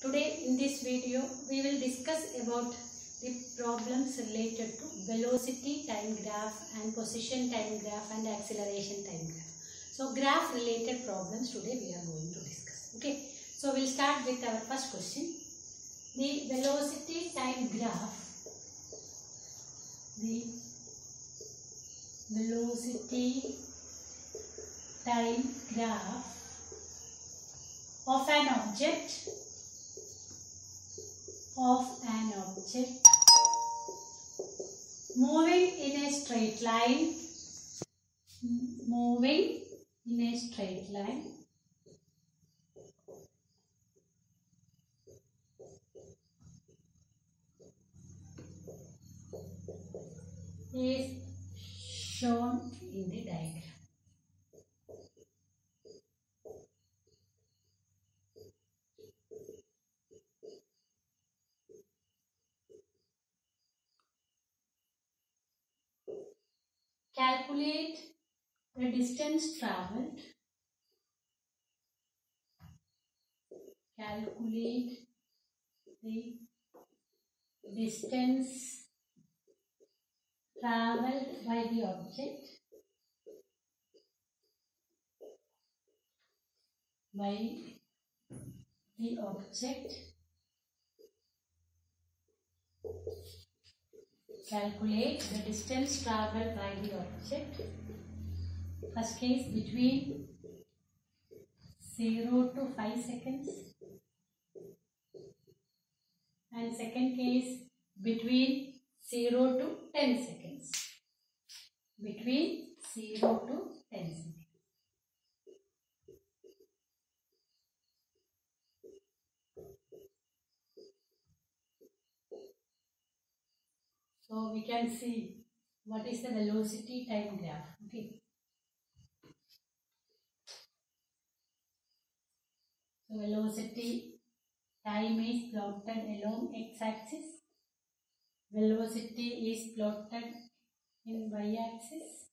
Today in this video we will discuss about the problems related to velocity time graph and position time graph and acceleration time graph. So graph related problems today we are going to discuss. Okay, so we'll start with our first question. The velocity time graph, the velocity time graph of an object moving in a straight line is shown in the diagram. Calculate the distance traveled. Calculate the distance traveled by the object Calculate the distance traveled by the object. First case between 0 to 5 seconds and second case between 0 to 10 seconds. Between 0 to 10 seconds. So we can see what is the velocity time graph. Okay. So velocity time is plotted along x-axis. Velocity is plotted in y-axis.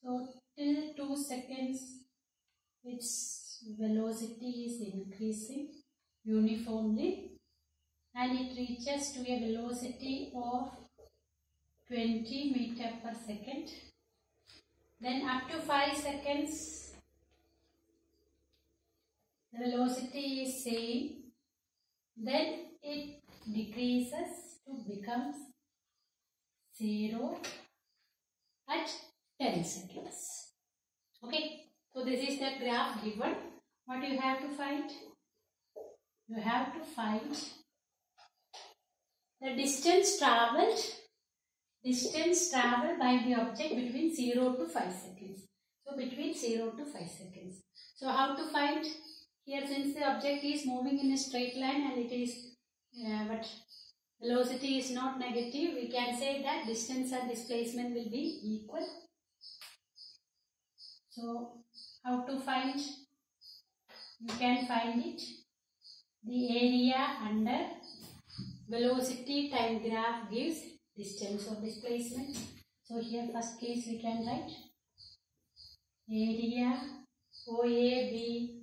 So till 2 seconds its velocity is increasing uniformly and it reaches to a velocity of 20 meter per second. Then up to 5 seconds the velocity is same. Then it decreases to becomes 0 at 10 seconds. Okay, so this is the graph given. What you have to find? You have to find the distance traveled by the object between 0 to 5 seconds. So between 0 to 5 seconds. So how to find? Here, since the object is moving in a straight line and it is but velocity is not negative, we can say that distance and displacement will be equal. So how to find? You can find it. The area under velocity time graph gives distance or displacement. So here first case we can write area OABD.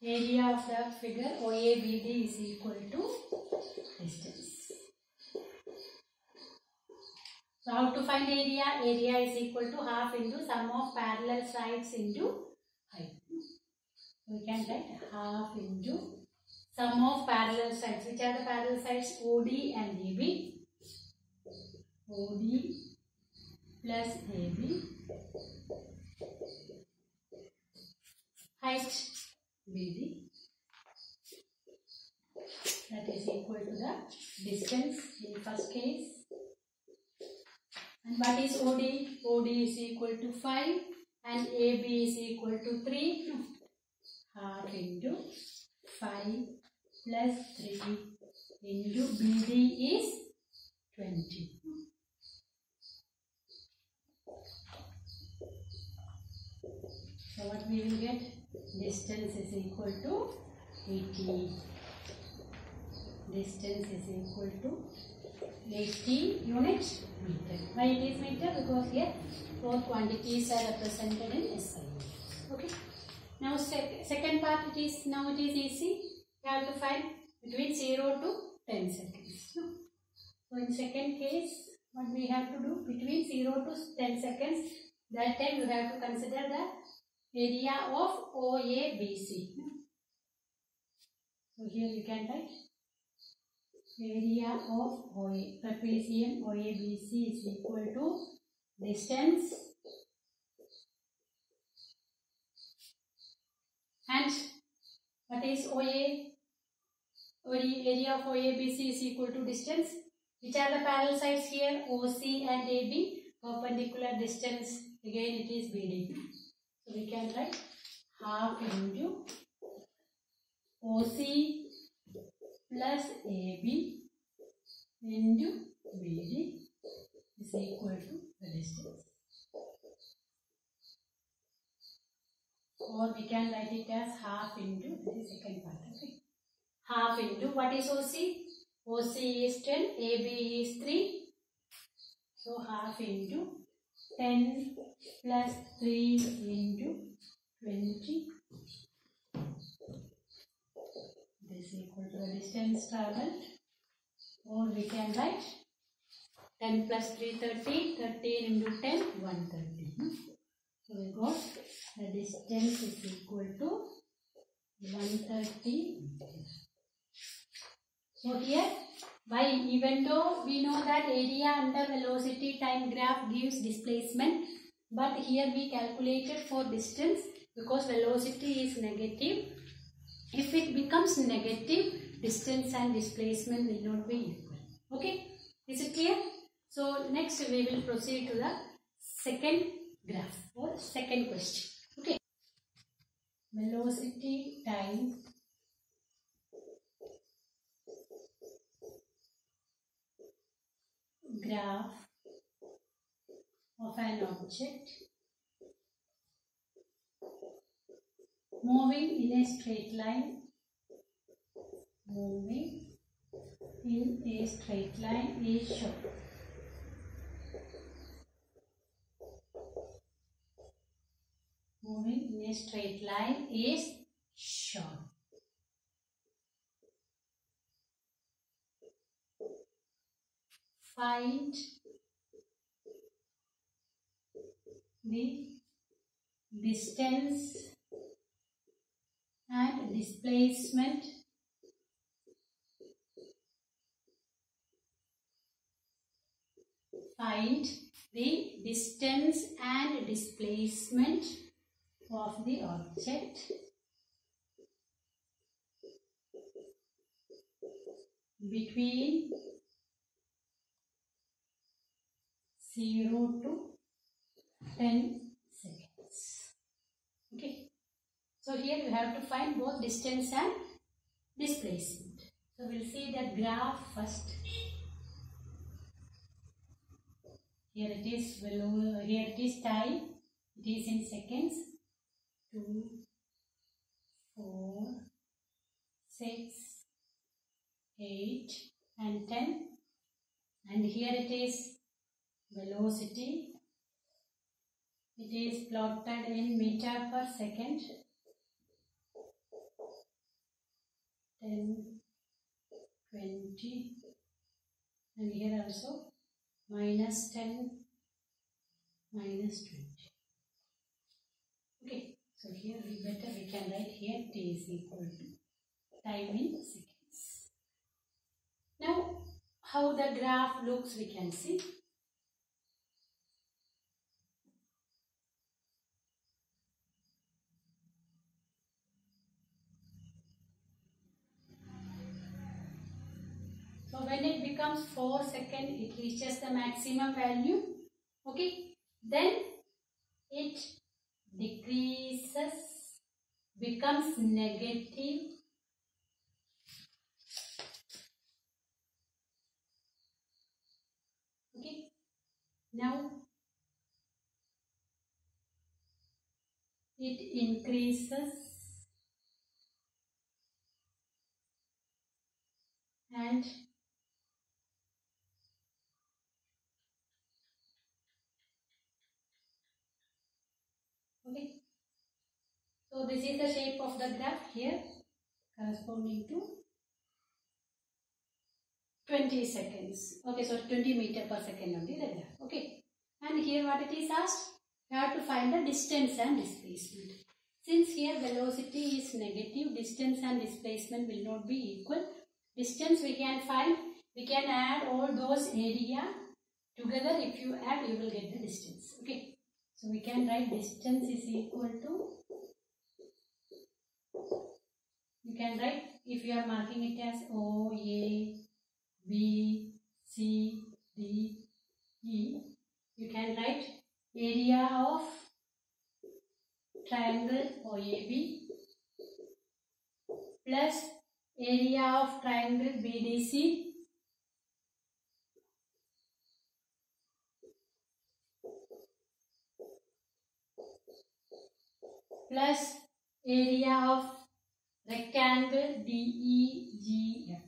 Area of the figure OABD is equal to distance. So how to find area? Area is equal to half into sum of parallel sides into height. So we can write half into sum of parallel sides. Which are the parallel sides? OD and AB. OD plus AB. Height BD. That is equal to the distance in first case. And what is OD? OD is equal to 5 and AB is equal to 3. Half into 5 plus 3 into BD is 20. So what we will get? Distance is equal to 80. Distance is equal to 80 units meter. Why it is meter? Because here both quantities are represented in SI. Okay. Now second part it is easy. You have to find between 0 to 10 seconds. So in second case, what we have to do between 0 to 10 seconds, that time you have to consider the area of OABC. So here you can write area of OA, trapezium OABC is equal to distance and what is OA? Area of OABC is equal to distance. Which are the parallel sides here? OC and AB. Perpendicular distance, again it is BD. So we can write half into OC plus AB into BD is equal to the distance. Or we can write it as half into the second part. Okay. Half into what is OC? OC is 10, AB is 3. So half into 10 plus 3 into 20. This is equal to the distance travelled. Or we can write 10 plus 3, 30. 13 into 10, 130. So we got the distance is equal to 130 meters. So here, even though we know that area under velocity time graph gives displacement, but here we calculated for distance because velocity is negative. If it becomes negative, distance and displacement will not be equal. Okay, is it clear? So next we will proceed to the second graph or second question. Okay, velocity time graph of an object moving in a straight line. Moving in a straight line is shown. Moving in a straight line is shown. Find the distance and displacement find the distance and displacement of the object between 0 to 10 seconds. Okay. So here you have to find both distance and displacement. So we'll see the graph first. Here it is below, here it is time. It is in seconds. 2, 4, 6, 8 and 10. And here it is velocity. It is plotted in meter per second. 10, 20 and here also minus 10, minus 20. Okay, so here we can write here t is equal to time in seconds. Now how the graph looks we can see. So when it becomes 4 seconds, it reaches the maximum value. Okay, then it decreases, becomes negative it increases and okay. So this is the shape of the graph here corresponding to 20 seconds. Okay, so 20 meter per second only the graph. Okay. And here what it is asked? You have to find the distance and displacement. Since here velocity is negative, distance and displacement will not be equal. Distance we can find, we can add all those area together. If you add, you will get the distance. Okay. So we can write distance is equal to, you can write, if you are marking it as O, A, B, C, D, E, you can write area of triangle OAB plus area of triangle BDC plus area of rectangle DEGF.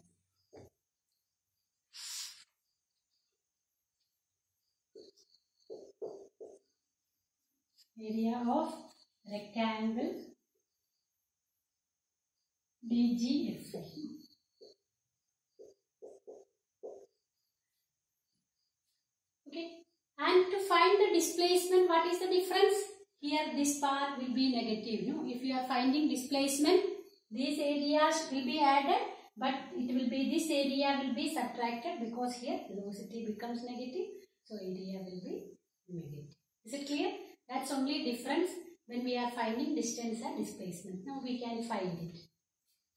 Area of rectangle DGF. Okay. And to find the displacement, what is the difference? Here this part will be negative. No? If you are finding displacement, these areas will be added, but it will be, this area will be subtracted because here velocity becomes negative. So area will be negative. Is it clear? That's only difference when we are finding distance and displacement. Now we can find it.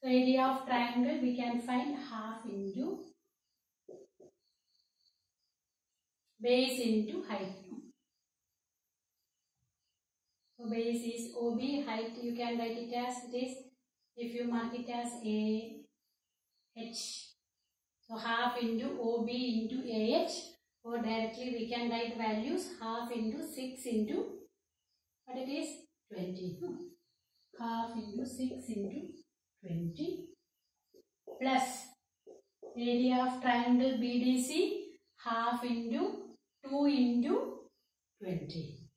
So area of triangle we can find half into base into height. So base is OB, height you can write it as it is. If you mark it as AH, so half into OB into AH, or directly we can write values half into 6 into what it is 20. Half into 6 into 20 plus area of triangle BDC half into 2 into 20.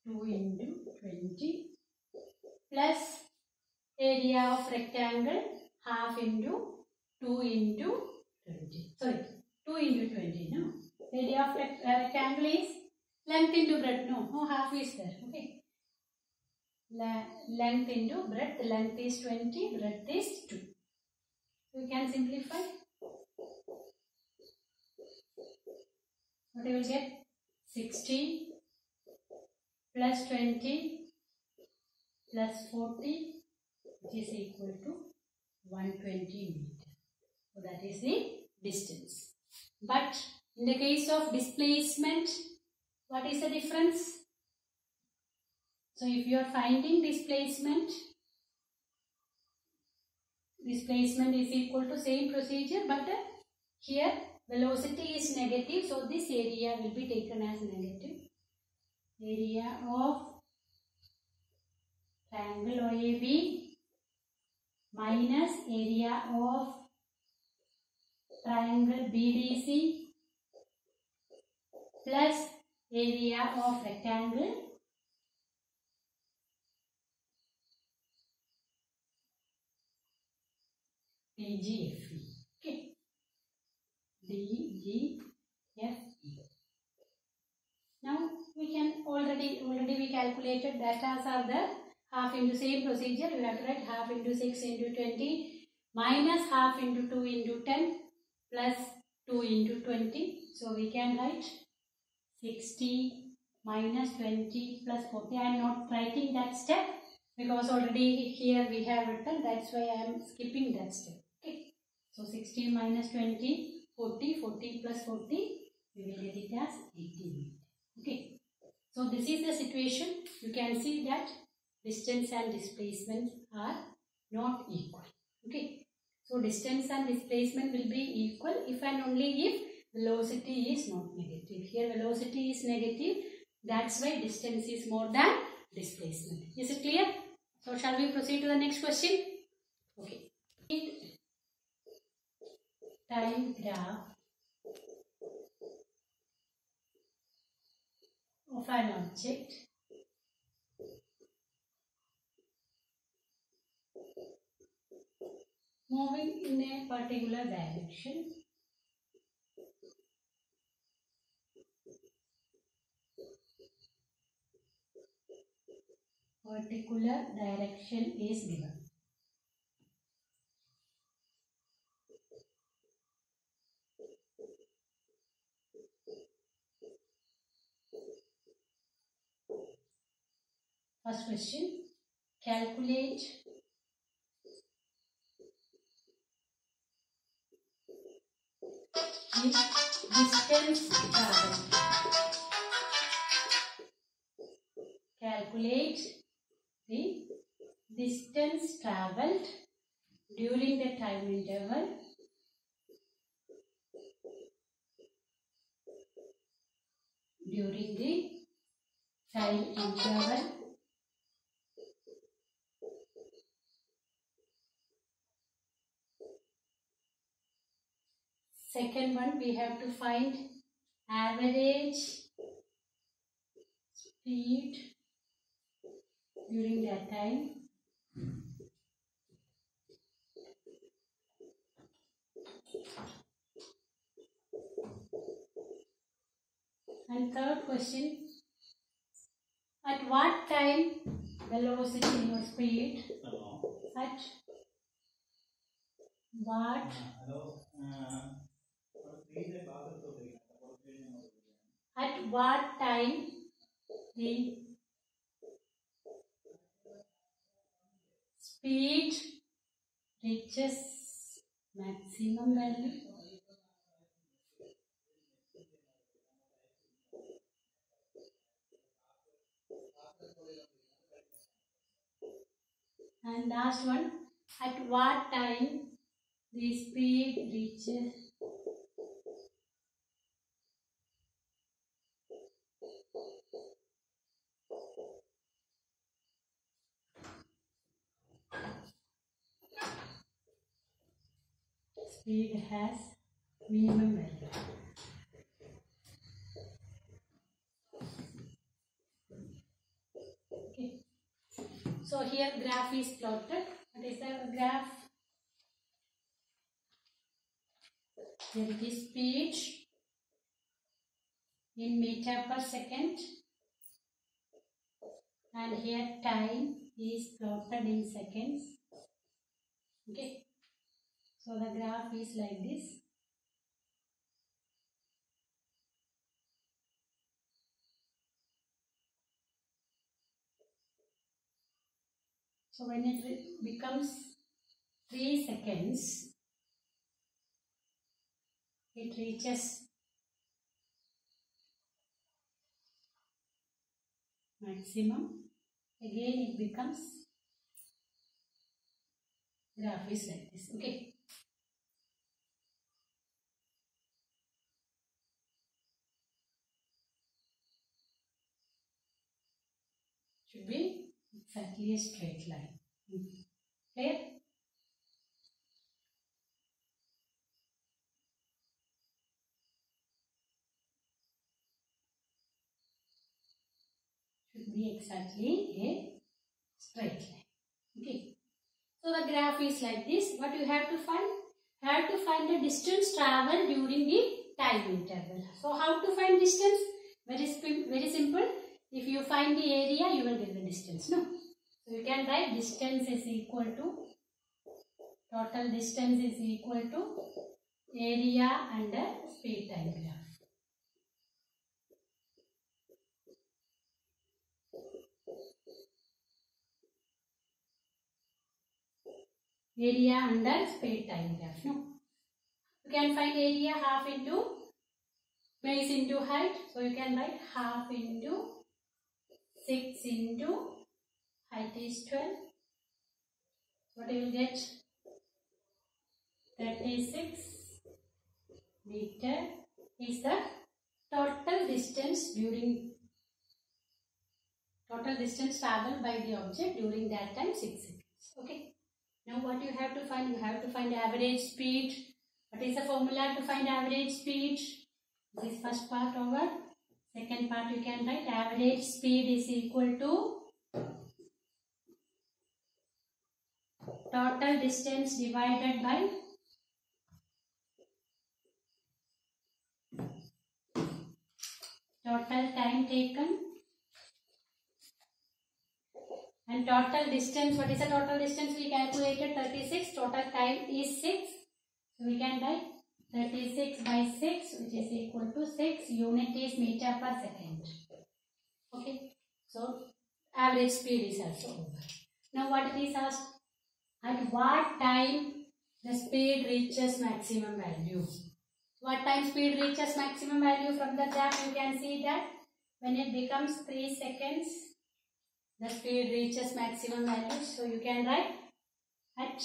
2 into 20 plus area of rectangle half into 2 into 20. Sorry, 2 into 20. No, area of rectangle is length into breadth. No, half is there. Okay. Length into breadth. Length is 20, breadth is 2. We can simplify. What you will get? 60 plus 20 plus 40, which is equal to 120 meter. So that is the distance. But in the case of displacement, what is the difference? So if you are finding displacement is equal to same procedure, but here velocity is negative, so this area will be taken as negative. Area of triangle OAB minus area of triangle BDC plus area of rectangle DGFE. Okay. DGFE. Now we can already we calculated datas are there. Half into same procedure, we have to write half into 6 into 20 minus half into 2 into 10 plus 2 into 20. So we can write 60 minus 20 plus 40. I am not writing that step because already here we have written, that's why I am skipping that step. Okay. So 60 minus 20, 40, 40 plus 40, we will get it as 80. Okay. So this is the situation. You can see that distance and displacement are not equal. Okay. So distance and displacement will be equal if and only if velocity is not negative. Here velocity is negative. That's why distance is more than displacement. Is it clear? So shall we proceed to the next question? Okay. Time graph of an object moving in a particular direction is given. First question, calculate the distance traveled. Calculate the distance traveled during the time interval Second one, we have to find average speed during that time. And third question, at what time velocity or speed? At what time the speed reaches maximum value? And last one, at what time the speed reaches speed has minimum value. Okay. So here graph is plotted. What is the graph? Here it is speed in meter per second, and here time is plotted in seconds. Okay. So the graph is like this. So when it becomes 3 seconds, it reaches maximum. Again it becomes, graph is like this. Okay. Should be exactly a straight line. Clear? Should be exactly a straight line. Okay. So the graph is like this. What you have to find? You have to find the distance traveled during the time interval. So how to find distance? Very simple. If you find the area, you will get the distance. No. So you can write distance is equal to, total distance is equal to area under speed time graph. Area under speed time graph. No. You can find area half into base into height. So you can write half into 6 into height is 12. What you will get? 36 meter is the total distance during Total distance traveled by the object during that time 6 seconds. Okay. Now what you have to find? You have to find average speed. What is the formula to find average speed? This first part over. Second part you can write average speed is equal to total distance divided by total time taken. And total distance, what is the total distance we calculated? 36. Total time is 6. So we can write 36 by 6, which is equal to 6. Unit is meter per second. Okay. So average speed is also over. Now what it is asked? At what time the speed reaches maximum value? What time speed reaches maximum value? From the graph you can see that when it becomes 3 seconds, the speed reaches maximum value. So you can write at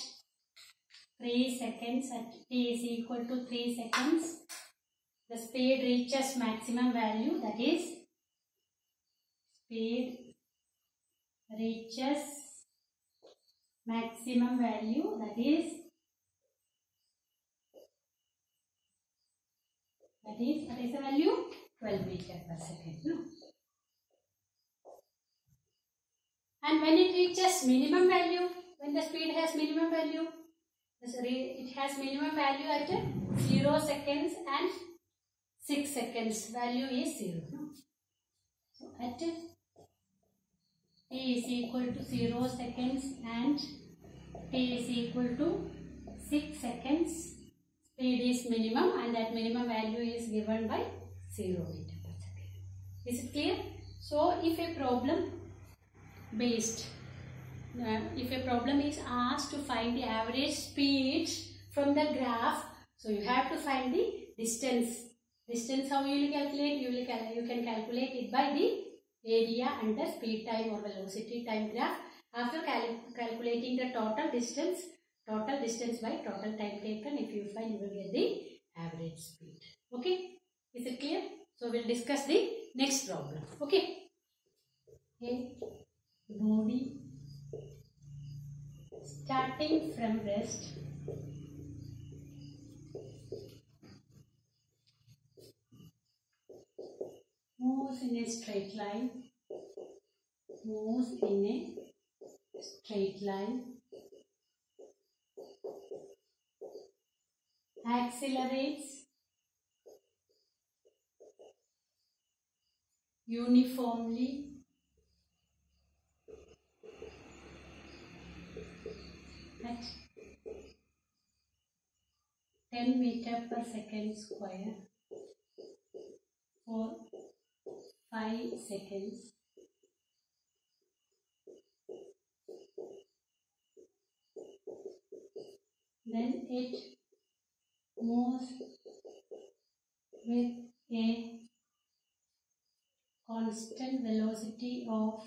3 seconds, at t is equal to 3 seconds, the speed reaches maximum value, that is speed reaches maximum value, that is what is the value? 12 meter per second. No? And when it reaches minimum value, when the speed has minimum value, it has minimum value at 0 seconds and 6 seconds. Value is 0. No? So at t is equal to 0 seconds and t is equal to 6 seconds, speed is minimum and that minimum value is given by 0 meter per second. Is it clear? So if a problem is asked to find the average speed from the graph, so you have to find the distance. Distance, how you will calculate? You can calculate it by the area under speed time or velocity time graph. After calculating the total distance by total time taken, if you find, you will get the average speed. Okay, is it clear? So we'll discuss the next problem. Okay. A body starting from rest moves in a straight line, accelerates uniformly at 10 meter per second square for 5 seconds. Then it moves with a constant velocity of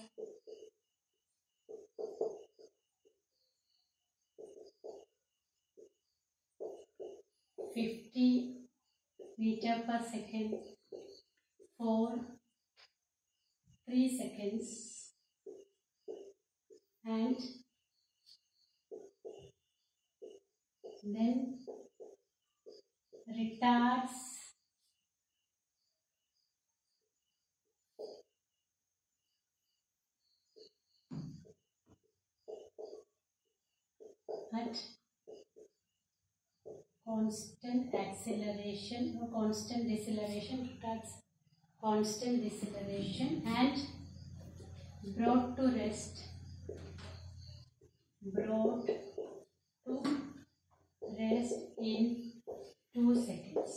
50 meter per second for 3 seconds and then retards at constant acceleration or constant deceleration, retards constant deceleration and brought to rest in 2 seconds.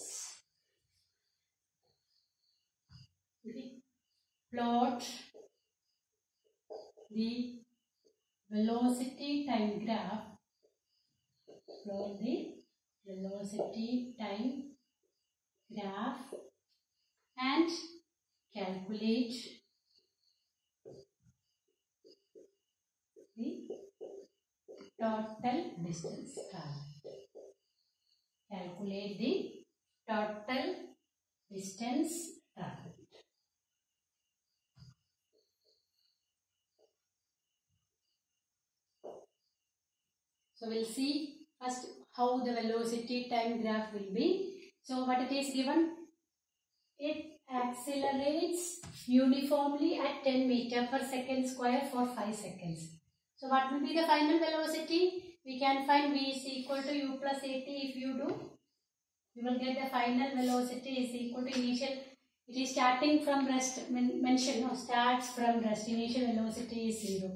Okay. Plot the velocity time graph. Plot the velocity time graph and calculate the total distance traveled. Calculate the total distance traveled. So we'll see first how the velocity time graph will be. So what it is given? It accelerates uniformly at 10 meter per second square for 5 seconds. So what will be the final velocity? We can find v is equal to u plus at. If you do, you will get the final velocity is equal to initial. It is starting from rest, starts from rest. Initial velocity is 0.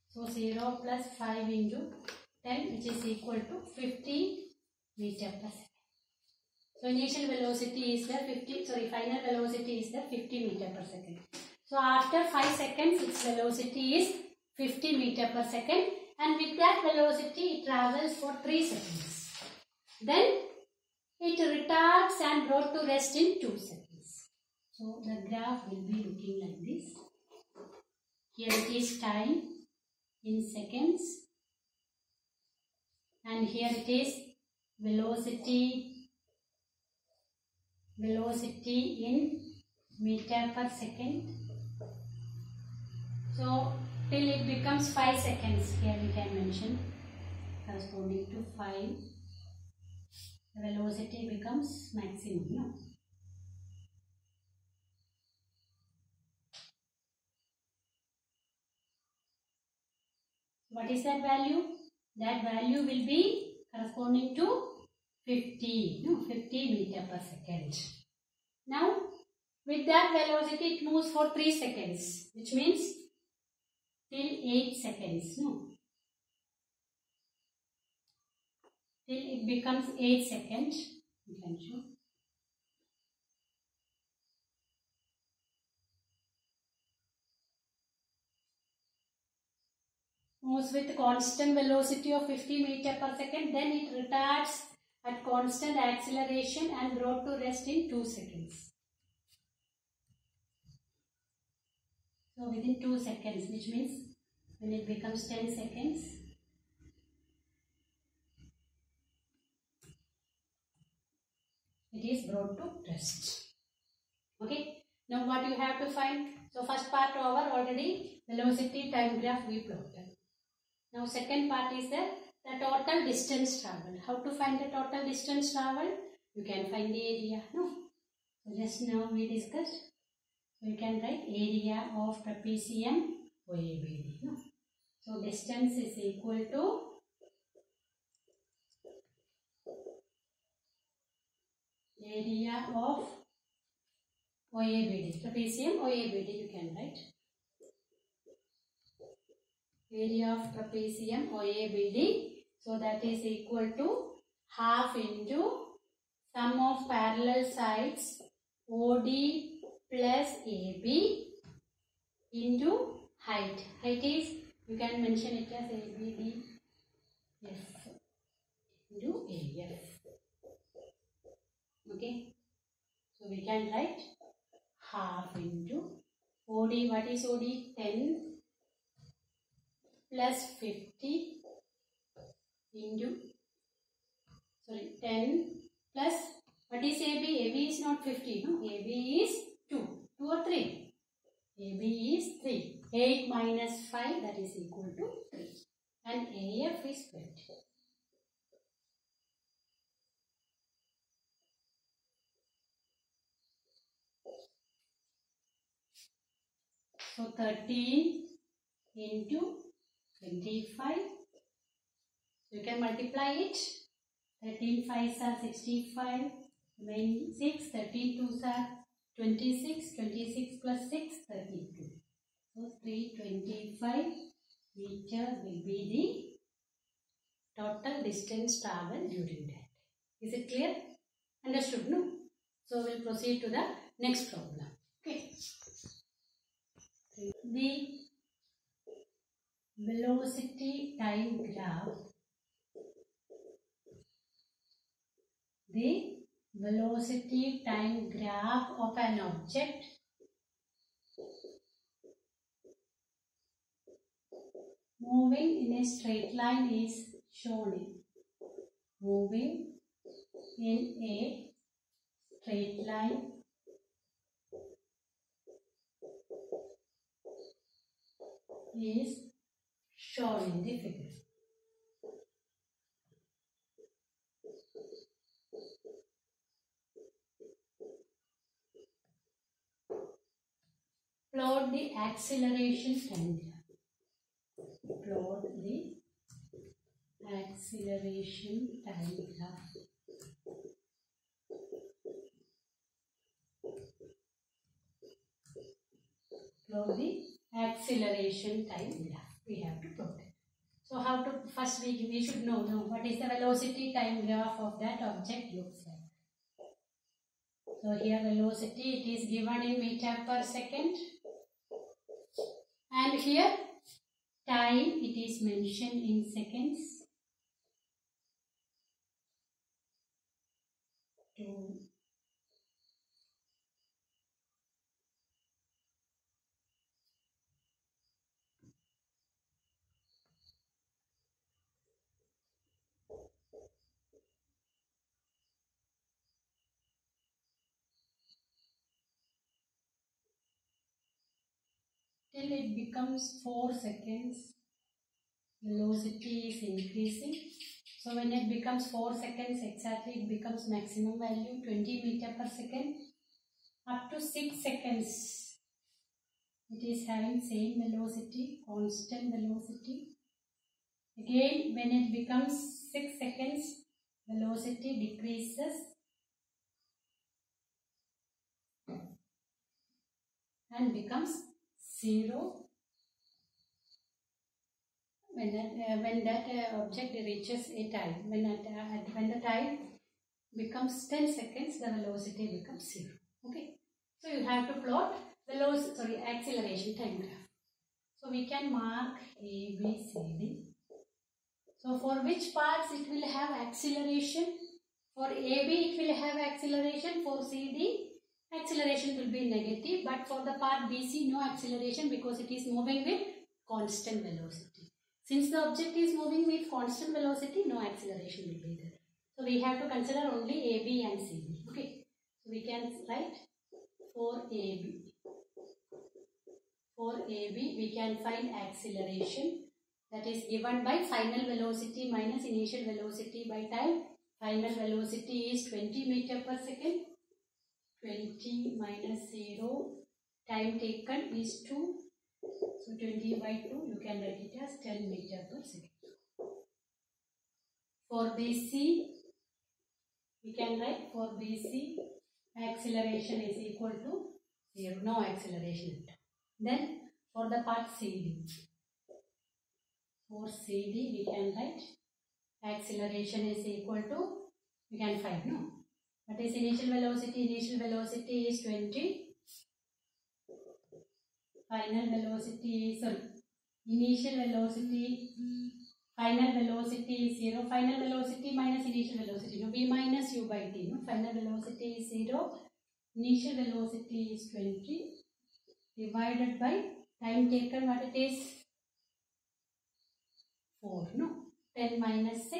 So 0 plus 5 into 10, which is equal to 50 meter per second. So initial velocity is the final velocity is the 50 meter per second. So after 5 seconds, its velocity is 50 meter per second, and with that velocity, it travels for 3 seconds. Then it retards and brought to rest in 2 seconds. So the graph will be looking like this. Here it is time in seconds, and here it is velocity in meter per second. So till it becomes 5 seconds, here we can mention corresponding to 5, the velocity becomes maximum. No? What is that value? That value will be corresponding to 50 meter per second. Now, with that velocity, it moves for 3 seconds, which means till 8 seconds. Till it becomes 8 seconds. You can show. Moves with constant velocity of 50 meter per second, then it retards at constant acceleration and brought to rest in 2 seconds. So within 2 seconds, which means when it becomes 10 seconds, it is brought to rest. Okay. Now what you have to find? So first part over already, velocity time graph we plotted. Now second part is the total distance traveled. How to find the total distance traveled? You can find the area. No. So just now we discussed. So you can write area of trapezium OABD. No. So distance is equal to area of OABD. Trapezium OABD you can write. Area of trapezium OABD. So that is equal to half into sum of parallel sides OD plus AB into height. Height is, you can mention it as ABD F into AF. Okay. So we can write half into OD. What is OD? 10 plus 50 into 10 plus, what is AB? AB is not 50, no? AB is 2 or 3. AB is 3. 8 minus 5, that is equal to 3. And AF is 20. So 13 into 25. You can multiply it. 13 5s are 65. Remaining 6. 13 2s are 26. 26 plus 6, 32. So 325 meter will be the total distance travelled during that. Is it clear? Understood, no? So we'll proceed to the next problem. Okay. The velocity time graph. The velocity time graph of an object moving in a straight line is shown. Moving in a straight line is shown in the figure. acceleration time graph. Plot the acceleration time graph. Plot the acceleration time graph. We have to plot it. So how to, first we should know what is the velocity time graph of that object looks like. So here velocity, it is given in meter per second, and here time, it is mentioned in seconds. Till it becomes 4 seconds, velocity is increasing. So when it becomes 4 seconds exactly, it becomes maximum value 20 meter per second. Up to 6 seconds, it is having same velocity, constant velocity. Again, when it becomes 6 seconds, velocity decreases and becomes 0 when that object reaches a time. When the time becomes 10 seconds, the velocity becomes 0. Okay. So you have to plot acceleration time graph. So we can mark A, B, C, D. So for which parts it will have acceleration? For AB it will have acceleration. For CD, acceleration will be negative. But for the part BC, no acceleration because it is moving with constant velocity. Since the object is moving with constant velocity, no acceleration will be there. So we have to consider only AB and CD. Okay. So we can write for AB. For AB, we can find acceleration, that is given by final velocity minus initial velocity by time. Final velocity is 20 meter per second. 20 minus 0. Time taken is 2. So 20 by 2, you can write it as 10 meter per second. For BC, we can write for BC, acceleration is equal to 0. No acceleration. Then for the part CD. For CD, we can write acceleration is equal to, we can find, no? What is initial velocity? Initial velocity is 20. Final velocity, initial velocity, final velocity is 0. Final velocity minus initial velocity, no? V minus U by T, no? Final velocity is 0. Initial velocity is 20 divided by time taken, what it is? 4, no? 10 minus 6,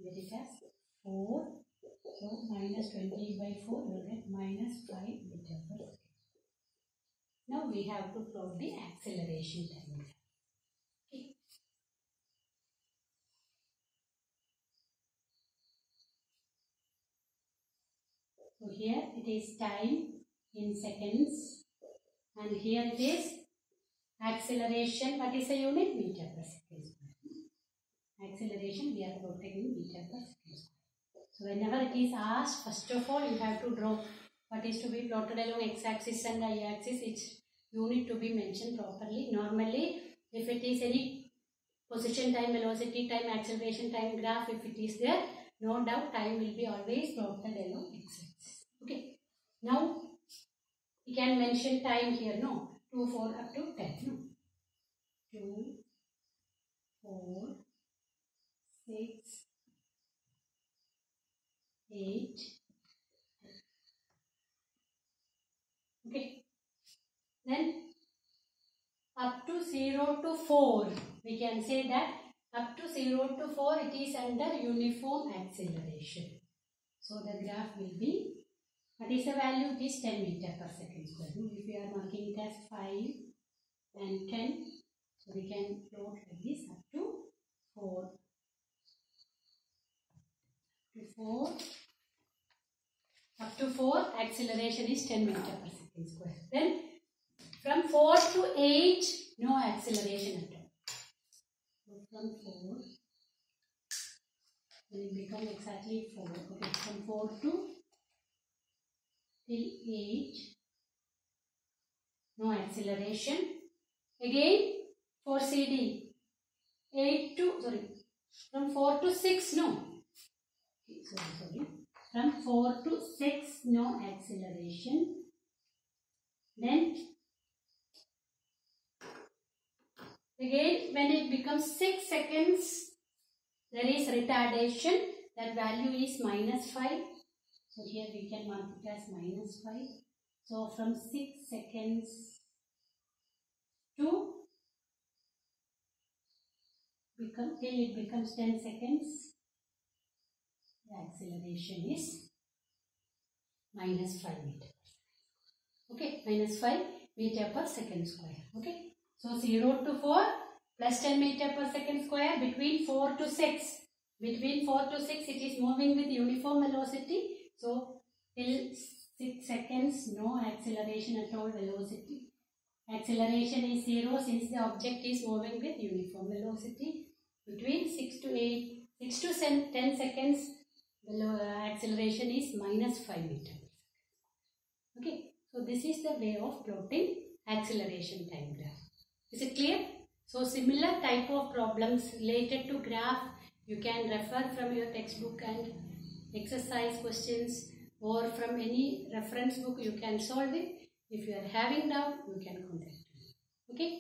get it as 4. So minus 20 by 4, you will get minus 5 meter per second. Now we have to plot the acceleration time graph. Okay. So here it is time in seconds, and here it is acceleration. What is the unit? Meter per second square. Acceleration we are taking meter per second square. So whenever it is asked, first of all you have to draw what is to be plotted along x-axis and y-axis. Its unit to be mentioned properly. Normally, if it is any position time, velocity time, acceleration time graph, if it is there, no doubt time will be always plotted along x-axis. Okay. Now, we can mention time here, no? 2, 4 up to 10, no? 2, 4, 6, 8. Okay. Then up to 0 to 4, we can say that up to 0 to 4 it is under uniform acceleration. So the graph will be, what is the value? It is 10 meter per second square. If we are marking it as 5 and 10, so we can plot like this up to 4. Up to 4 acceleration is 10 meter per second square. Then From 4 to 8, no acceleration at all. So from 4, it will become exactly 4. Okay, from 4 to till 8, no acceleration. Again, for CD, 8 to, sorry, from 4 to 6, no. Okay, sorry. From 4 to 6, no acceleration. Then, again, when it becomes 6 seconds, there is retardation. That value is -5. So here we can mark it as -5. So from 6 seconds to till it becomes 10 seconds, the acceleration is -5 meter. Okay, -5 meter per second square. Okay, so 0 to 4 plus 10 meter per second square. Between 4 to 6. Between 4 to 6 it is moving with uniform velocity. So till 6 seconds no acceleration at all velocity. Acceleration is 0 since the object is moving with uniform velocity. Between 6 to 10 seconds acceleration is -5 meter. Okay, so this is the way of plotting acceleration time graph. Is it clear? So similar type of problems related to graph you can refer from your textbook and exercise questions, or from any reference book you can solve it. If you are having doubt, you can contact me. Okay.